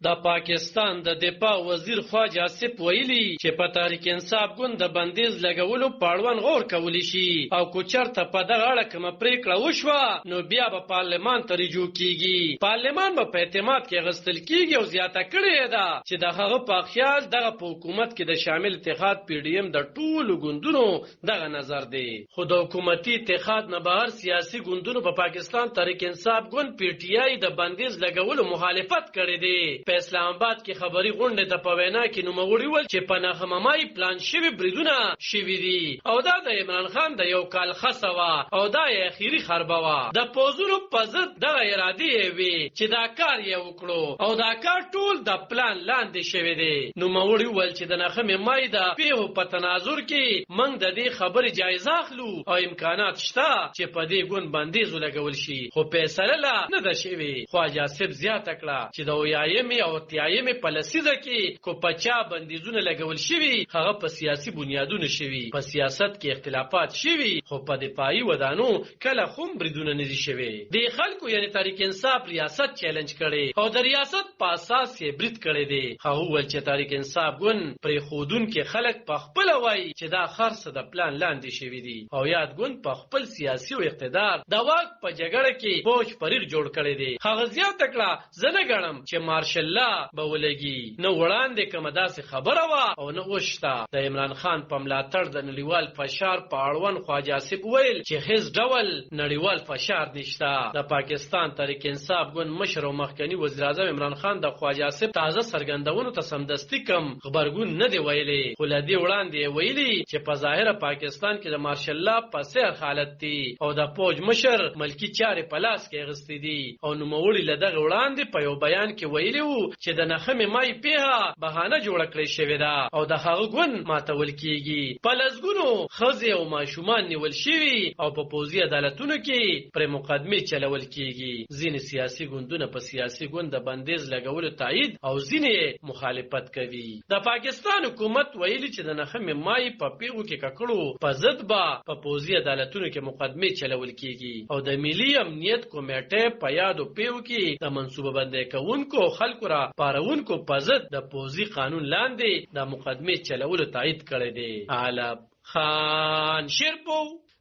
د پاکستان د دفاع وزیر خواجه آصف ویلي چې په تحریک انصاف ګوند د بندیز لګولو په اړوند غور کولی شي او کو چرته په دغه اړه کومه پریکړه وشوه نو بیا به پارلمان ته رجوع کیږي. پارلمان به په اعتماد کې غستل کیږي او زیاته کړې ده چې د هغه په خیال دغه په حکومت کې د شامل اتحاد پی ډی ایم د ټولو ګوندونو دغه نظر دی. خو د حکومتي اتحاد نه بهر سیاسي ګوندونو په پاکستان تحریک انصاف ګوند پی ټی آی د بندیز لګولو مخالفت کړی دی. په اسلام آباد کې خبري غونډه ته په وینا کې نوموړي ول چې په ناخمامای پلان شوی بریدونه شوی دي او دا د عمران خان د یو کال خصوا او دا یې اخیری خربوا د پوزونو په ضد د ارادي وی چې دا کار یې وکړو او دا کار ټول د پلان لاندې شوی دی. نوموړي ول چې د ناخمامای د پیو په تناظر کې موږ د دې خبرې جایزه اخلو او امکانات شته چې په دې ګوند بندیز ولګول شي خو فیصله لا نه ده شوی. خواجه آصف زیاته کړه چې د ویایمې او تیایمې په لسیزه کې کو پچا بندیزونه لګول شوي هغه په سیاسي بنیادونو شوي، په سیاست کې اختلافات شوي خو په دفاعي ودانو کله هم بریدونه نه دي شوي. د خلکو یعنی تحریک انصاف ریاست چیلنج کړي او د ریاست په اساس یې برید کړي دي. هغه ول چې تحریک انصاف ګوند پرې خودون کې خلک په خپل وایي چې دا خرڅ د پلان لاندې شوي دي او یاد ګوند په خپل سیاسي او اقتدار د واک په جګړه کې بوج پریر جوړ کړي دي. هغه زیاته کړه زه نه ګڼم چې مارشل لا به ولګي نه وړاندې کومه داسې خبره وه او نه وشته. د عمران خان په ملاتړ د نړیوال فشار په اړوند خواجه آصف ویل چې هیڅ ډول نړیوال فشار نشته. د پاکستان تحریک انصاف ګوند مشر او مخکنی وزیر اعظم عمران خان د خواجه آصف تازه څرګندونو ته سمدستي کم خبرګون نه دی ویلي خو له دې وړاندې ویلي چې په ظاهره پاکستان کې د مارشل لا په سیر حالت دی او د فوج مشر ملکی چارې په لاس کې اخیستې دي او نوموړي له دغه وړاندې په یو بیان کې ویلي وو چې د نخمې مای پیها بهانه جوړه کړې شوې ده او د هغه ګوند ماتول کیږي. په لسګونو ښځې او ماشومان نیول شوي او په پوځي عدالتونو کې پرې مقدمې چلول کیږي. ځینې سیاسي ګوندونه په سیاسي ګوند د بندیز لګولو تایید او ځینې مخالفت کوي. د پاکستان حکومت ویلي چې د نخمې مای په پیغو کې ککړو په ضد به په پوځي عدالتونو کې مقدمې چلول کیږي او د ملي امنیت کمیټې په یادو پیغو کې د منصوبه بندۍ کوونکو خلکو را پارونکو په ضد د پوځي قانون لاندې د مقدمې چلولو تایید کړی دی. علب خان شیرپو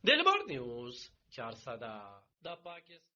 دلبر نیوز 400 د پاکستان